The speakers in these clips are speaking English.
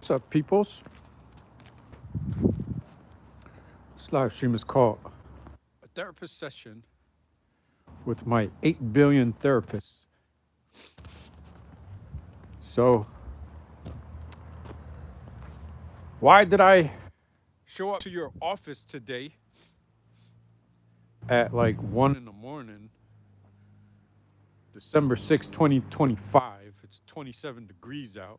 What's up, peoples? This live stream is called A Therapist Session with my 8 billion therapists. So, why did I show up to your office today at like 1 in the morning, December 6th, 2025? It's 27 degrees out.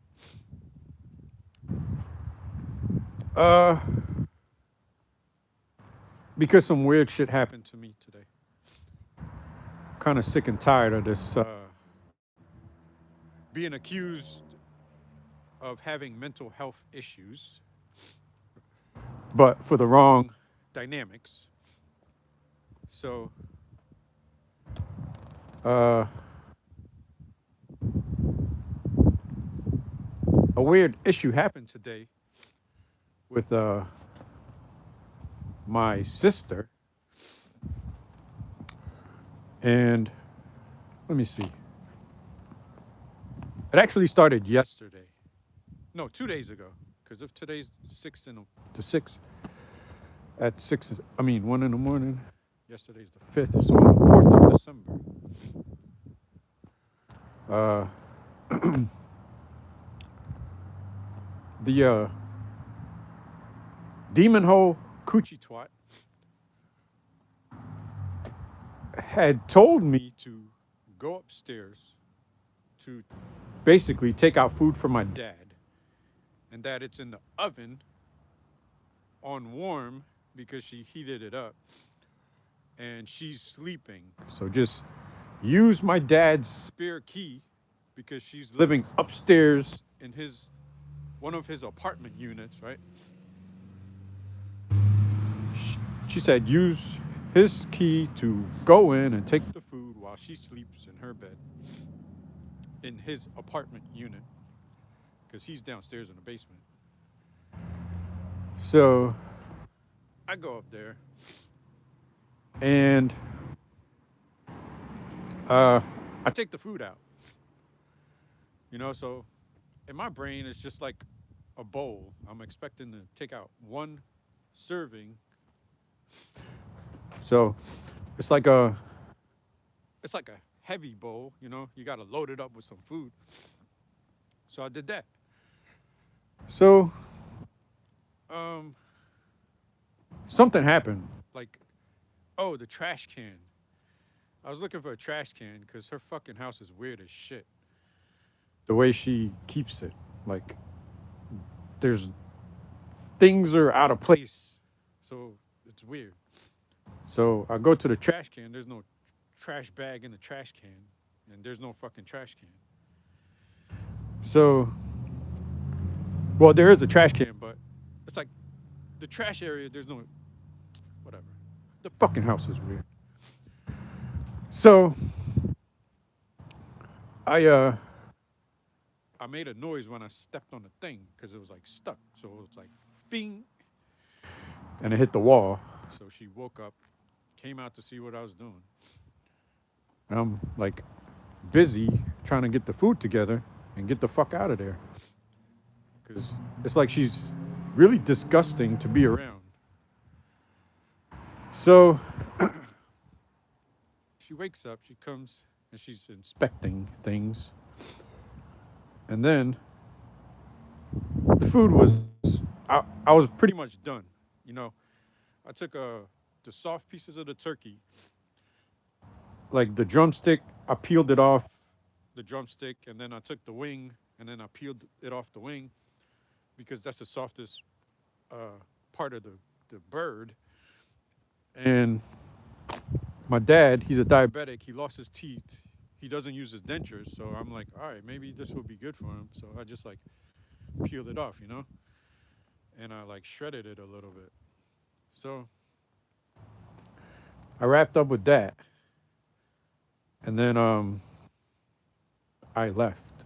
Uh, because some weird shit happened to me today. Kind of sick and tired of this being accused of having mental health issues, but for the wrong dynamics. So, a weird issue happened today with my sister, and let me see. It actually started yesterday. No, 2 days ago. Because if today's the 6th, at 6, I mean 1 in the morning. Yesterday's the 5th, so on the 4th of December. The demon hole coochie twat had told me to go upstairs to basically take out food for my dad, and that it's in the oven on warm because she heated it up, and she's sleeping. So just use my dad's spare key because she's living upstairs in one of his apartment units, right? She said use his key to go in and take the food while she sleeps in her bed in his apartment unit because he's downstairs in the basement. So I go up there and I take the food out. So in my brain, it's just like a bowl. I'm expecting to take out one serving. So it's like a heavy bowl, you got to load it up with some food. So I did that. So something happened. Like, oh, the trash can. I was looking for a trash can because her fucking house is weird as shit. The way she keeps it. Like, there's things are out of place. So it's weird. So I go to the trash can. There's no trash bag in the trash can. And there's no fucking trash can. So, well, there is a trash can, but it's like the trash area, there's no, whatever. The fucking house is weird. So, I made a noise when I stepped on the thing because it was like stuck. So it was like, bing, and it hit the wall. So she woke up, came out to see what I was doing. And I'm like busy trying to get the food together and get the fuck out of there. Because it's like she's really disgusting to be around. So she wakes up, she comes, and she's inspecting things. And then the food was, I was pretty much done. I took the soft pieces of the turkey, like the drumstick, I peeled it off the drumstick, and then I took the wing, and then I peeled it off the wing because that's the softest part of the bird. And my dad, he's a diabetic. He lost his teeth. He doesn't use his dentures. So I'm like, all right, maybe this will be good for him. So I just like peeled it off, and I like shredded it a little bit. So I wrapped up with that. And then I left.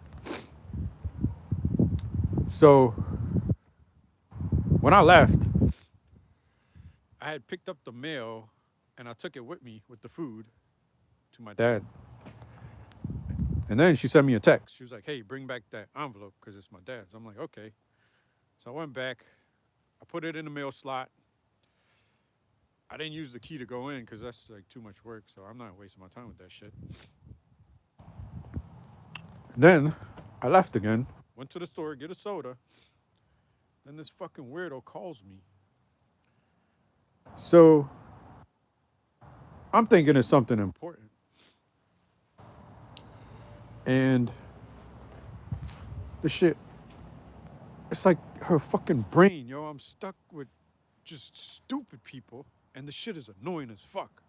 So when I left, I had picked up the mail and I took it with me with the food to my dad. And then she sent me a text. She was like, hey, bring back that envelope because it's my dad's. I'm like, okay. So I went back. I put it in the mail slot. I didn't use the key to go in because that's like too much work. So I'm not wasting my time with that shit. Then I left again. Went to the store, get a soda. Then this fucking weirdo calls me. So I'm thinking it's something important. And the shit, it's like her fucking brain, yo. I'm stuck with just stupid people, and the shit is annoying as fuck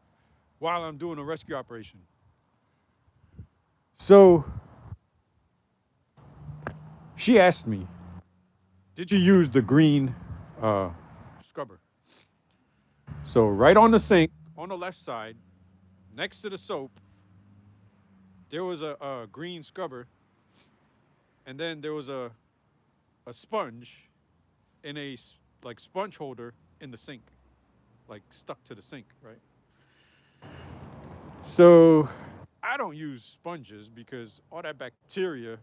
while I'm doing a rescue operation. So she asked me, did you use the green scrubber? So right on the sink, on the left side, next to the soap, there was a green scrubber, and then there was a sponge in a like sponge holder in the sink, like stuck to the sink, right? So I don't use sponges because all that bacteria,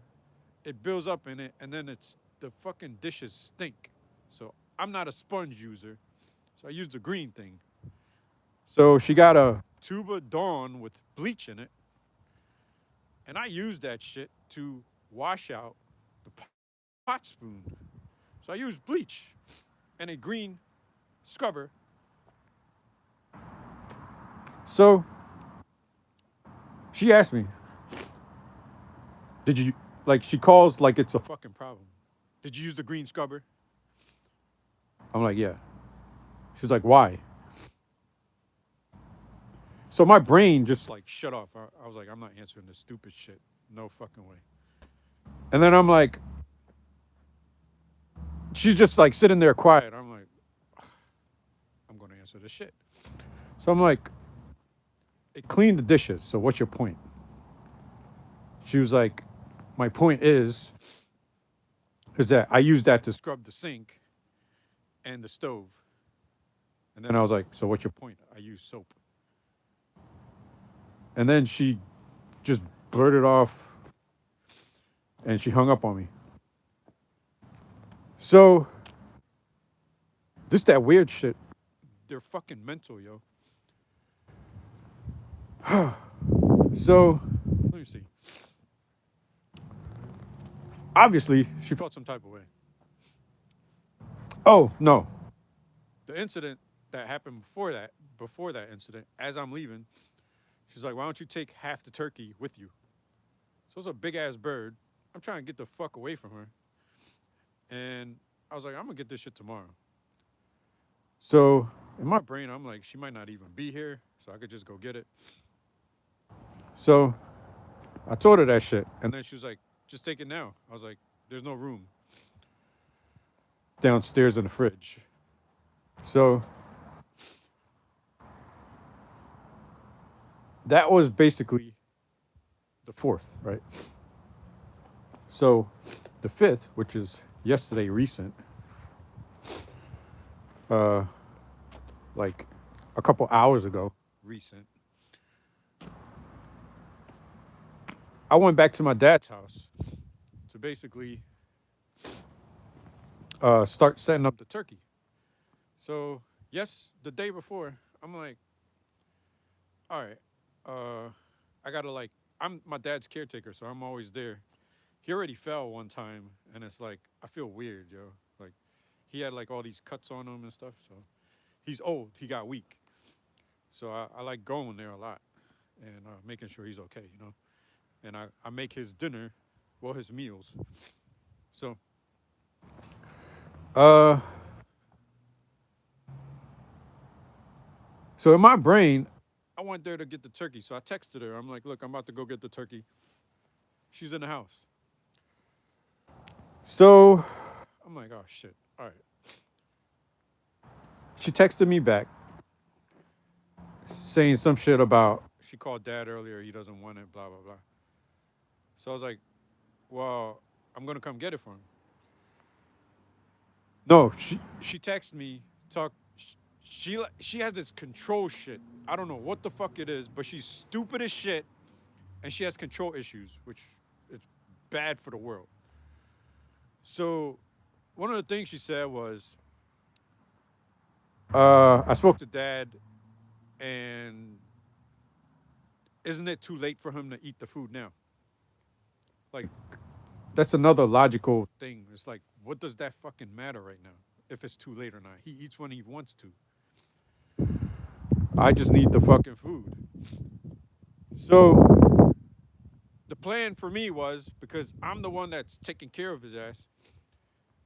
it builds up in it, and then it's the fucking dishes stink. So I'm not a sponge user, so I use the green thing. So she got a Tuba Dawn with bleach in it, and I used that shit to wash out the pot spoon. So I used bleach and a green scrubber. So she asked me, did you, like, she calls like it's a fucking problem. Did you use the green scrubber? I'm like, yeah. She's like, why? So my brain just like shut off. I was like, I'm not answering this stupid shit. No fucking way. And then I'm like, she's just like sitting there quiet. I'm like, I'm going to answer this shit. So I'm like, it cleaned the dishes. So what's your point? She was like, my point is that I used that to scrub the sink and the stove. And then I was like, so what's your point? I use soap. And then she just blurted off and she hung up on me. So, this that weird shit. They're fucking mental, yo. So, let me see. Obviously, she felt some type of way. Oh, no. The incident that happened before that incident, as I'm leaving, she's like, why don't you take half the turkey with you? So it's a big ass bird. I'm trying to get the fuck away from her. And I was like, I'm gonna get this shit tomorrow. So in my brain, I'm like, she might not even be here, so I could just go get it. So I told her that shit. And then she was like, just take it now. I was like, there's no room downstairs in the fridge. So that was basically the 4th, right? So the 5th, which is yesterday recent, like a couple hours ago recent, I went back to my dad's house to basically start setting up the turkey. So yes, the day before, I'm like, all right, I gotta like, I'm my dad's caretaker, so I'm always there. He already fell one time, and it's like I feel weird, yo. Like he had like all these cuts on him and stuff. So he's old. He got weak. So I like going there a lot and making sure he's okay, you know. And I make his dinner, well, his meals. So, uh, so in my brain, I went there to get the turkey. So I texted her. I'm like, look, I'm about to go get the turkey. She's in the house. So I'm like, oh shit. All right. She texted me back saying some shit about she called dad earlier. He doesn't want it. Blah blah blah. So I was like, well, I'm gonna come get it for him. No, she texted me talk. She has this control shit. I don't know what the fuck it is, but she's stupid as shit, and she has control issues, which is bad for the world. So one of the things she said was, I spoke to dad, and isn't it too late for him to eat the food now? Like, that's another logical thing. It's like, what does that fucking matter right now? If it's too late or not. He eats when he wants to. I just need the fucking food. So the plan for me was, because I'm the one that's taking care of his ass,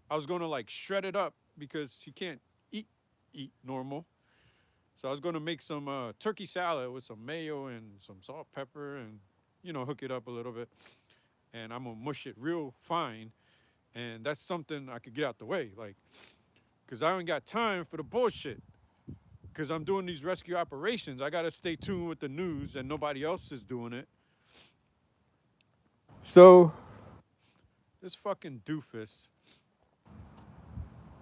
I was gonna like shred it up because he can't eat eat normal. So I was gonna make some turkey salad with some mayo and some salt, pepper, and hook it up a little bit. And I'm gonna mush it real fine. And that's something I could get out the way, like, because I ain't got time for the bullshit. Because I'm doing these rescue operations, I gotta stay tuned with the news, and nobody else is doing it. So this fucking doofus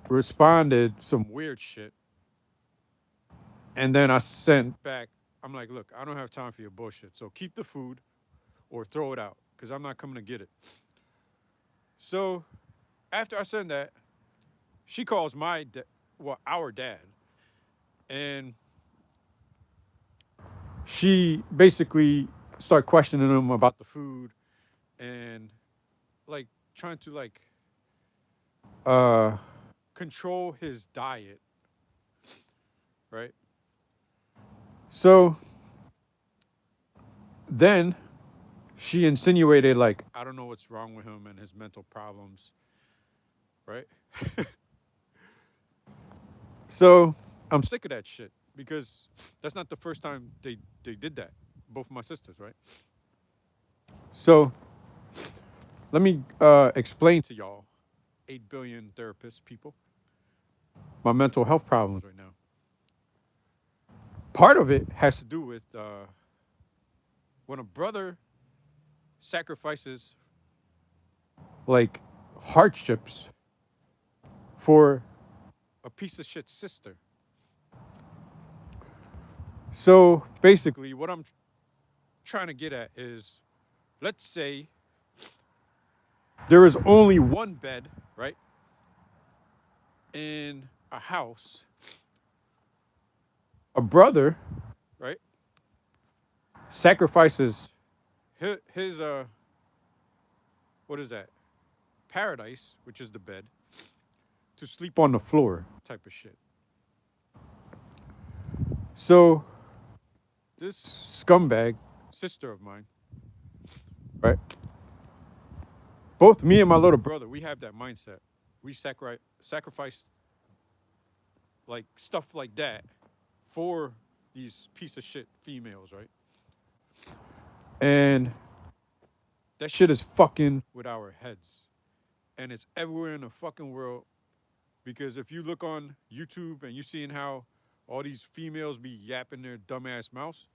responded some weird shit, and then I sent back. I'm like, look, I don't have time for your bullshit. So keep the food or throw it out, because I'm not coming to get it. So after I send that, she calls our dad, and she basically started questioning him about the food, and like trying to like uh control his diet, right? So then she insinuated, like, I don't know what's wrong with him and his mental problems, right? So I'm sick of that shit, because that's not the first time they did that. Both of my sisters, right? So let me explain to y'all, 8 billion therapists people, my mental health problems right now. Part of it has to do with when a brother sacrifices like hardships for a piece of shit sister. So basically, what I'm trying to get at is, let's say there is only one bed, right, in a house. A brother, right, sacrifices his what is that? Paradise, which is the bed, to sleep on the floor, type of shit. So this scumbag sister of mine, right? Both me and my little brother, we have that mindset. We sacrifice like stuff like that for these piece of shit females, right? And that shit is fucking with our heads. And it's everywhere in the fucking world. Because if you look on YouTube and you seeing how all these females be yapping their dumbass mouths,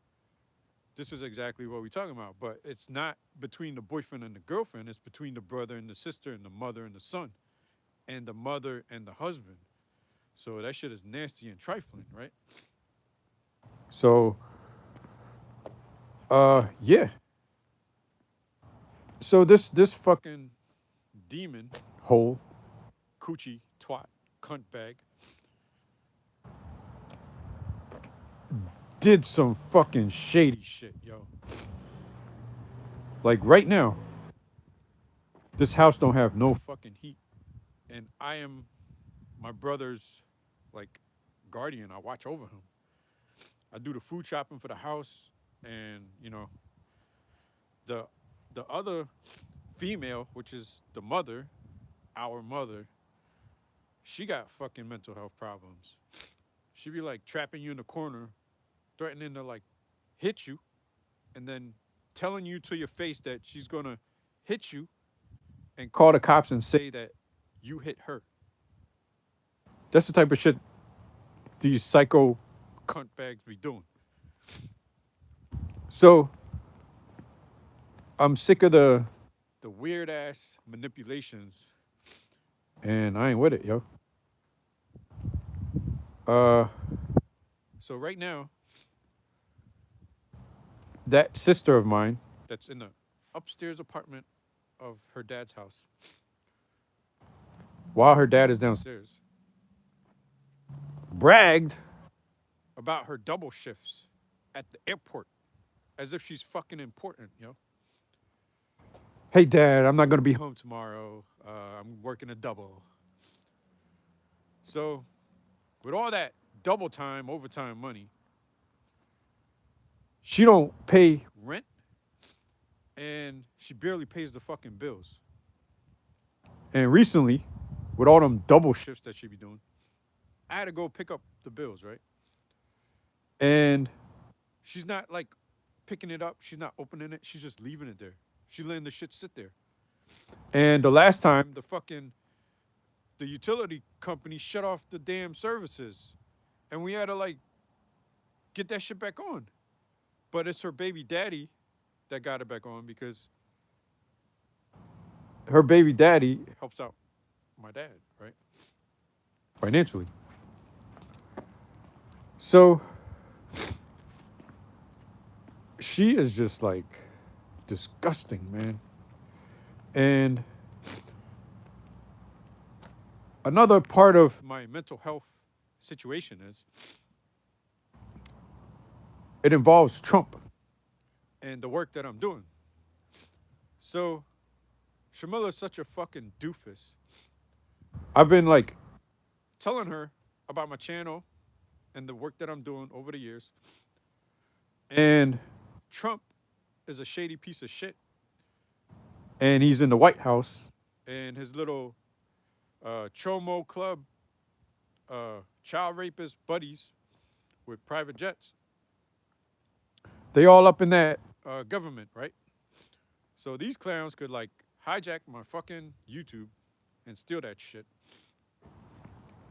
this is exactly what we're talking about. But it's not between the boyfriend and the girlfriend. It's between the brother and the sister and the mother and the son and the mother and the husband. So that shit is nasty and trifling, right? So, yeah. So this fucking demon hole, coochie, twat, cunt bag, did some fucking shady shit, yo. Like right now, this house don't have no fucking heat, and I am my brother's like guardian. I watch over him. I do the food shopping for the house, and the the other female, which is the mother, our mother, she got fucking mental health problems. She be like trapping you in the corner, threatening to like hit you, and then telling you to your face that she's gonna hit you and call the cops and say that you hit her. That's the type of shit these psycho cunt bags be doing. So I'm sick of the weird ass manipulations, and I ain't with it, yo. Uh, so right now, that sister of mine that's in the upstairs apartment of her dad's house while her dad is downstairs, bragged about her double shifts at the airport as if she's fucking important, yo. Hey, Dad, I'm not gonna be home tomorrow. I'm working a double. So, with all that double time, overtime money, she don't pay rent and she barely pays the fucking bills. And recently, with all them double shifts that she be doing, I had to go pick up the bills, right? And she's not like picking it up. She's not opening it. She's just leaving it there. She's letting the shit sit there. And the last time, the utility company shut off the damn services, and we had to like get that shit back on. But it's her baby daddy that got it back on because her baby daddy helps out my dad, right? Financially. So she is just like disgusting, man. And another part of my mental health situation is it involves Trump and the work that I'm doing. So Shamila is such a fucking doofus. I've been like telling her about my channel and the work that I'm doing over the years. And Trump is a shady piece of shit. And he's in the White House, and his little Chomo Club child rapist buddies with private jets. They all up in that government, right? So these clowns could like hijack my fucking YouTube and steal that shit.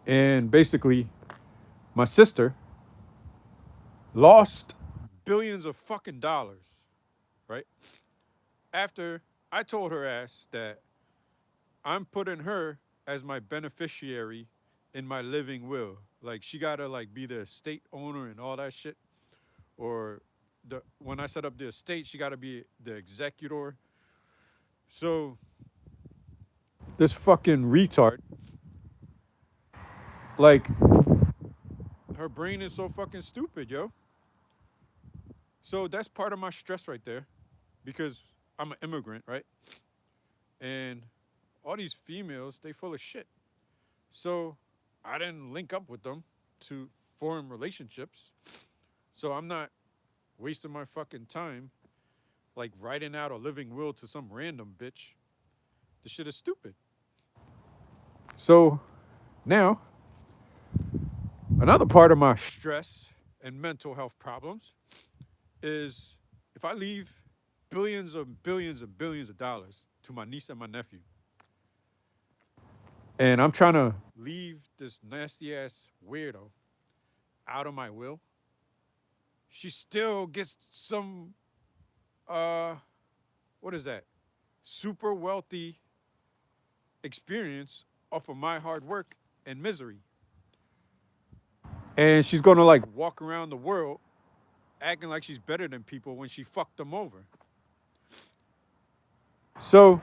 And basically, my sister lost billions of fucking dollars, right? After I told her ass that I'm putting her as my beneficiary in my living will. Like she gotta like be the estate owner and all that shit. Or when I set up the estate, she gotta be the executor. So this fucking retard, like her brain is so fucking stupid, yo. So that's part of my stress right there, because I'm an immigrant, right? And all these females, they full of shit. So I didn't link up with them to form relationships. So I'm not wasting my fucking time like writing out a living will to some random bitch. This shit is stupid. So now, another part of my stress and mental health problems is if I leave billions and billions and billions of dollars to my niece and my nephew, and I'm trying to leave this nasty ass weirdo out of my will, she still gets some, what is that? Super wealthy experience off of my hard work and misery. And she's gonna like walk around the world acting like she's better than people when she fucked them over. So,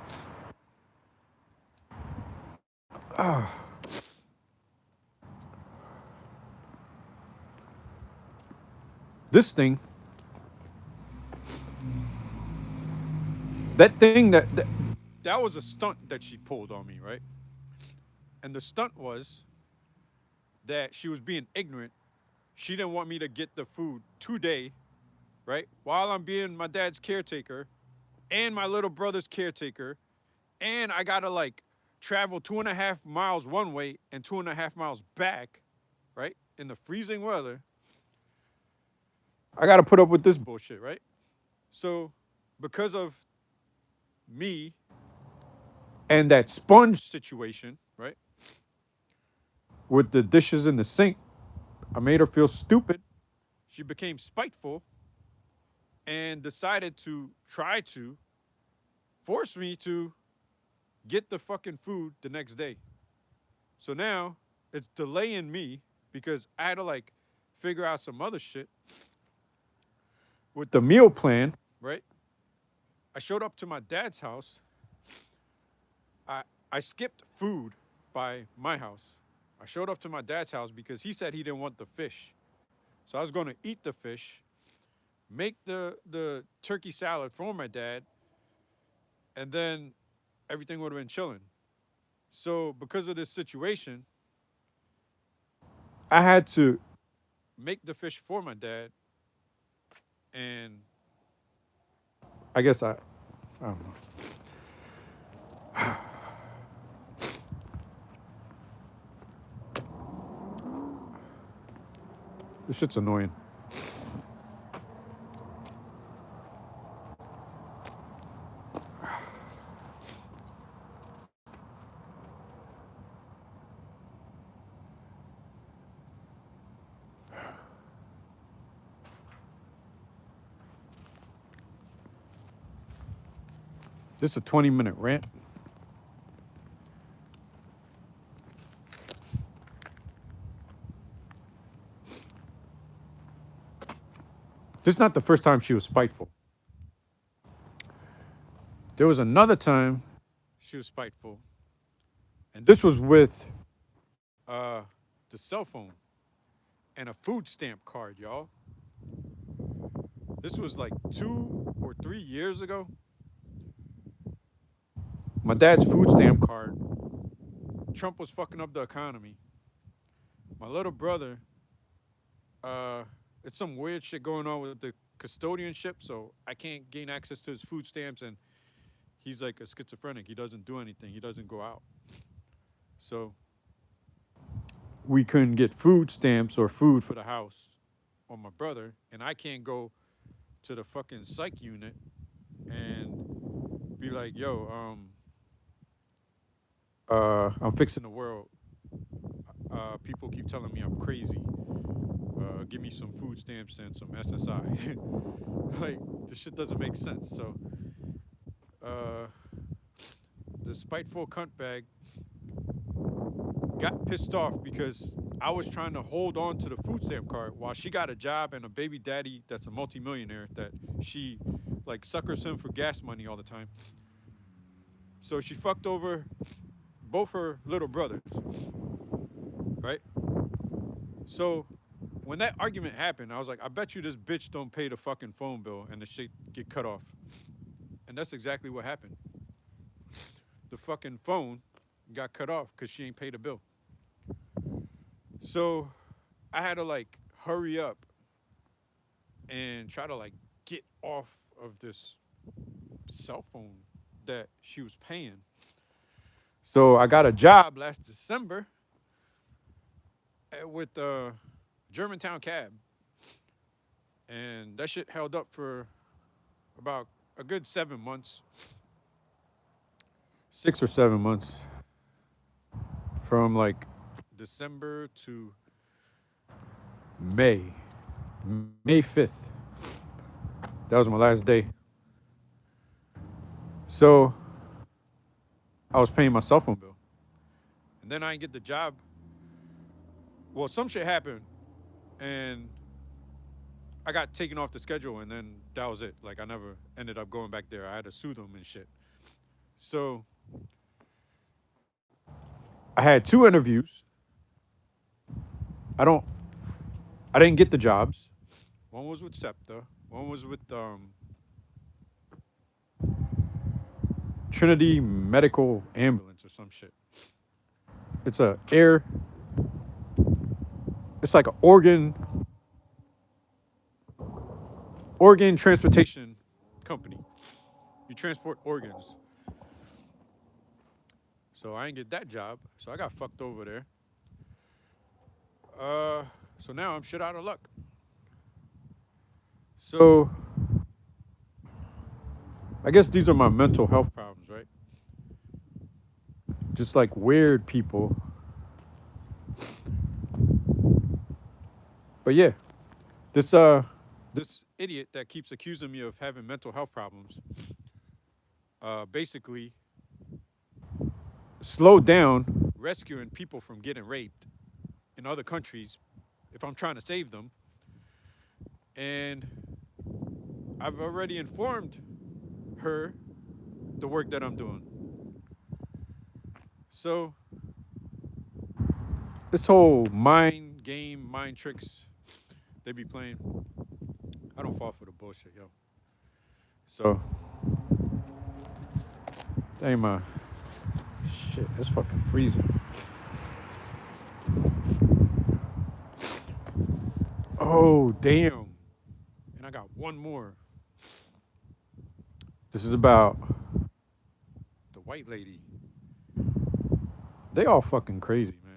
this thing, that was a stunt that she pulled on me, right? And the stunt was that she was being ignorant. She didn't want me to get the food today, right? While I'm being my dad's caretaker and my little brother's caretaker, and I gotta like travel 2.5 miles one way and 2.5 miles back, right? In the freezing weather. I gotta put up with this bullshit, right? So, because of me and that sponge situation, right? With the dishes in the sink, I made her feel stupid. She became spiteful and decided to try to force me to get the fucking food the next day. So now it's delaying me because I had to like figure out some other shit with the meal plan, right? I showed up to my dad's house. I I skipped food by my house. I showed up to my dad's house because he said he didn't want the fish. So I was going to eat the fish, make the turkey salad for my dad, and then everything would have been chilling. So because of this situation, I had to make the fish for my dad, and I guess I don't know. This shit's annoying. This is a 20-minute rant. This is not the first time she was spiteful. There was another time she was spiteful, and this was with the cell phone and a food stamp card, y'all. This was like 2 or 3 years ago. My dad's food stamp card. Trump was fucking up the economy. My little brother, it's some weird shit going on with the custodianship, so I can't gain access to his food stamps, and he's like a schizophrenic. He doesn't do anything. He doesn't go out. So we couldn't get food stamps or food for the house on my brother, and I can't go to the fucking psych unit and be like, yo, I'm fixing the world. People keep telling me I'm crazy. Give me some food stamps and some SSI. Like, this shit doesn't make sense. So, the spiteful cunt bag got pissed off because I was trying to hold on to the food stamp card while she got a job and a baby daddy that's a multimillionaire that she like suckers him for gas money all the time. So she fucked over both her little brothers, right? So when that argument happened, I was like, I bet you this bitch don't pay the fucking phone bill and the shit get cut off. And that's exactly what happened. The fucking phone got cut off because she ain't paid the bill. So I had to like hurry up and try to like get off of this cell phone that she was paying. So I got a job last December with Germantown Cab. And that shit held up for about a good 7 months. 6 or 7 months. From like December to May 5th. That was my last day. So I was paying my cell phone bill. And then I didn't get the job. Well, some shit happened and I got taken off the schedule, and then that was it. Like, I never ended up going back there. I had to sue them and shit. So I had 2 interviews. I didn't get the jobs. One was with SEPTA. One was with Trinity Medical Ambulance or some shit. It's like an organ transportation company. You transport organs. So I didn't get that job. So I got fucked over there. So now I'm shit out of luck. So I guess these are my mental health problems, right? Just like weird people. But yeah, this idiot that keeps accusing me of having mental health problems basically slowed down rescuing people from getting raped in other countries if I'm trying to save them. And I've already informed her the work that I'm doing. So this whole mind game, mind tricks they be playing. I don't fall for the bullshit, yo. So, dang my shit, it's fucking freezing. Oh, damn. And I got one more. This is about the white lady. They all fucking crazy, man.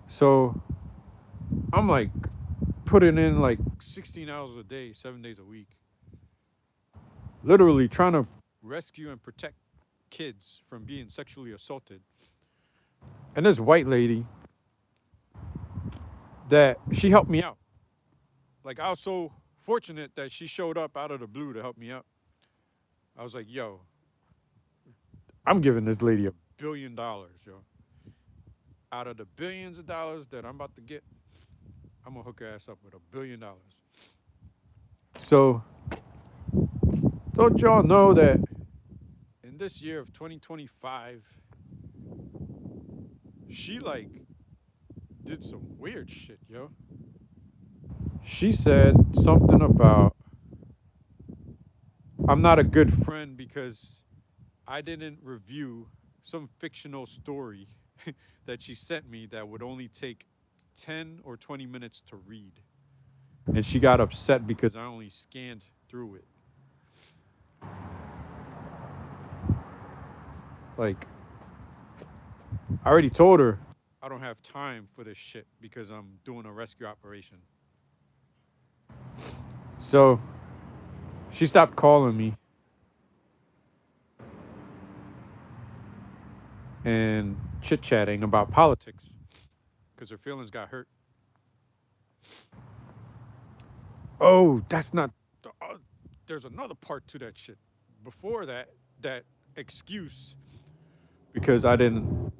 So, I'm like putting in like 16 hours a day, 7 days a week. Literally trying to rescue and protect kids from being sexually assaulted. And this white lady that she helped me out. Like I was so fortunate that she showed up out of the blue to help me out. I was like, yo, I'm giving this lady $1 billion, yo. Out of the billions of dollars that I'm about to get, I'm gonna hook her ass up with $1 billion. So don't y'all know that in this year of 2025, she like did some weird shit, yo. She said something about I'm not a good friend because I didn't review some fictional story that she sent me that would only take 10 or 20 minutes to read. And she got upset because I only scanned through it. Like, I already told her I don't have time for this shit because I'm doing a rescue operation. So she stopped calling me and chit chatting about politics because her feelings got hurt. Oh, that's not. There's another part to that shit. Before that, that excuse because I didn't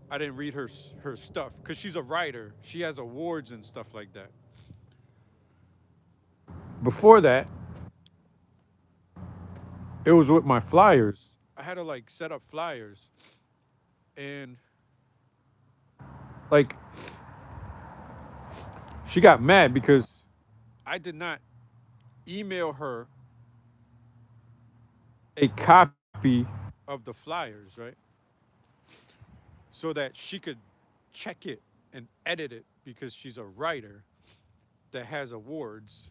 read her stuff because she's a writer. She has awards and stuff like that. Before that, it was with my flyers. I had to like set up flyers, and like she got mad because I did not email her a copy of the flyers, right? So that she could check it and edit it because she's a writer that has awards.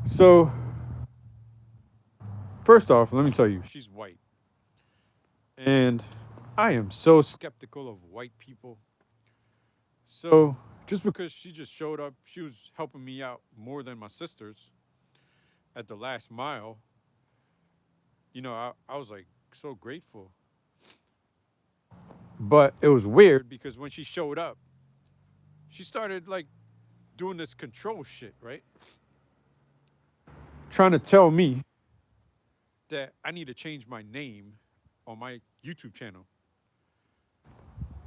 So, first off, let me tell you, she's white. And I am so skeptical of white people. So, just because she just showed up, she was helping me out more than my sisters at the last mile. You know, I was like so grateful. But it was weird because when she showed up, she started like doing this control shit, right? Trying to tell me that I need to change my name on my YouTube channel.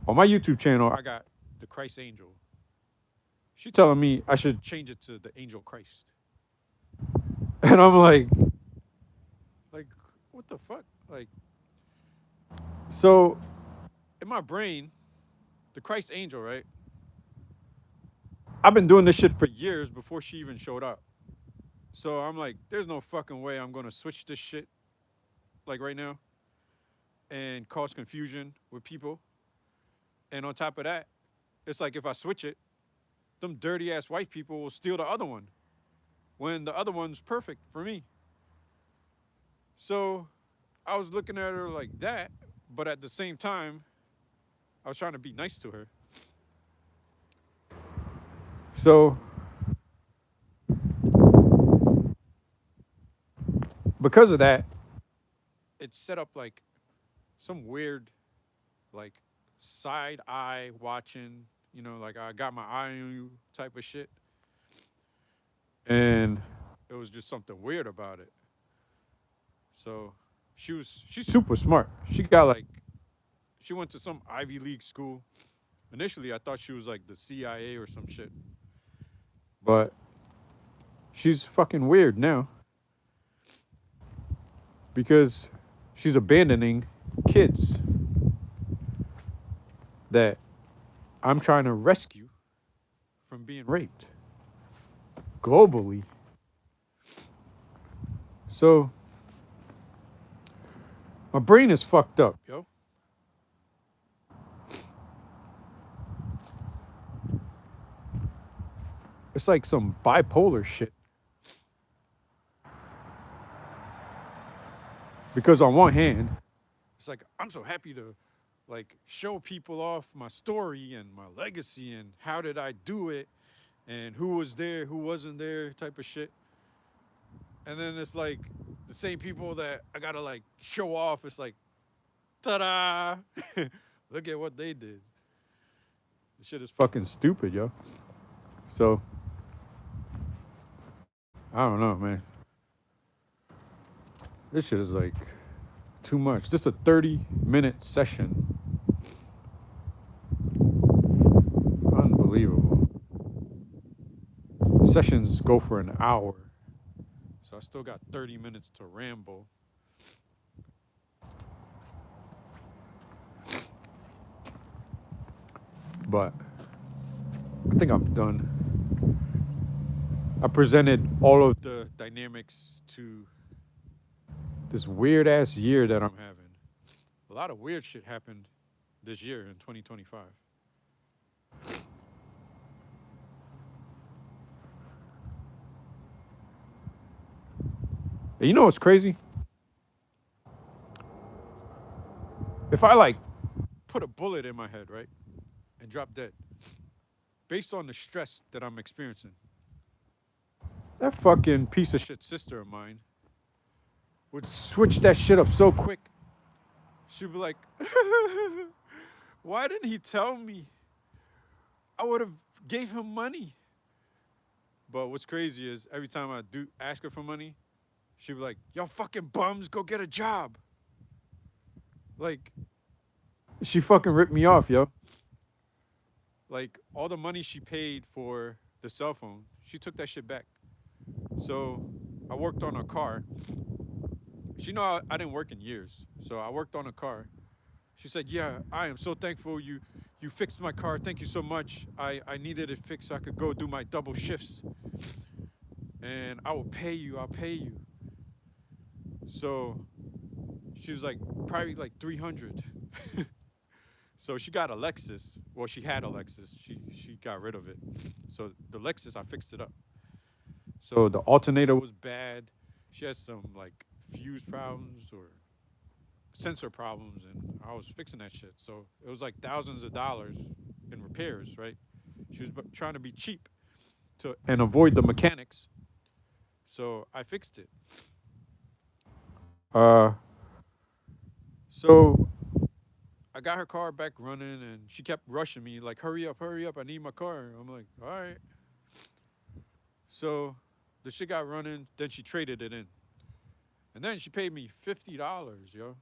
On my YouTube channel, I got the Christ Angel. She telling me I should change it to the Angel Christ. And I'm like, what the fuck? Like, so in my brain, the Christ Angel, right? I've been doing this shit for years before she even showed up. So I'm like, there's no fucking way I'm gonna switch this shit like right now and cause confusion with people. And on top of that, it's like if I switch it, them dirty ass white people will steal the other one when the other one's perfect for me. So I was looking at her like that, but at the same time, I was trying to be nice to her. So because of that, it set up like some weird, like side eye watching, you know, like I got my eye on you type of shit. And it was just something weird about it. So she's super smart. She got like she went to some Ivy League school. Initially, I thought she was like the CIA or some shit, but she's fucking weird now because she's abandoning kids that I'm trying to rescue from being raped globally. So my brain is fucked up, yo. It's like some bipolar shit. Because on one hand, it's like I'm so happy to like show people off my story and my legacy and how did I do it and who was there, who wasn't there type of shit. And then it's like the same people that I gotta like show off. It's like, ta-da! Look at what they did. This shit is fucking stupid, yo. So I don't know, man. This shit is like too much. This is a 30-minute session. Unbelievable. Sessions go for an hour. So I still got 30 minutes to ramble. But I think I'm done. I presented all of the dynamics to this weird ass year that I'm having. A lot of weird shit happened this year in 2025. And you know what's crazy? If I like put a bullet in my head, right, and drop dead, based on the stress that I'm experiencing, that fucking piece of shit sister of mine would switch that shit up so quick. She'd be like, why didn't he tell me? I would have gave him money. But what's crazy is every time I do ask her for money, she'd be like, yo, fucking bums, go get a job. Like, she fucking ripped me off, yo. Like, all the money she paid for the cell phone, she took that shit back. So I worked on her car. She know I didn't work in years. So I worked on a car. She said, yeah, I am so thankful you fixed my car. Thank you so much. I needed it fixed so I could go do my double shifts. And I will pay you. I'll pay you. So she was like, probably like 300. So she got a Lexus. Well, she had a Lexus. She got rid of it. So the Lexus, I fixed it up. So the alternator was bad. She had some like fuse problems or sensor problems, and I was fixing that shit. So it was like thousands of dollars in repairs, right? She was trying to be cheap and avoid the mechanics. So I fixed it. So I got her car back running, and she kept rushing me like, hurry up, I need my car. I'm like, all right. So the shit got running, then she traded it in. And then she paid me $50, yo,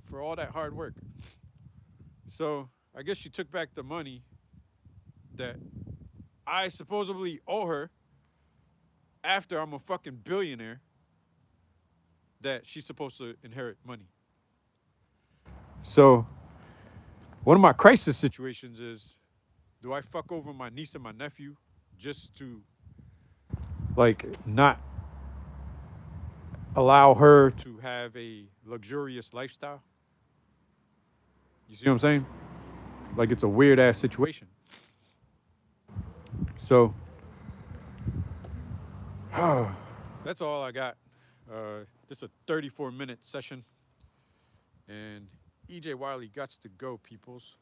for all that hard work. So I guess she took back the money that I supposedly owe her after I'm a fucking billionaire, that she's supposed to inherit money. So one of my crisis situations is, do I fuck over my niece and my nephew just to like not allow her to have a luxurious lifestyle? You see what I'm saying? Like, it's a weird ass situation. So that's all I got. This is a 34-minute session, and EJ Wiley gots to go, peoples.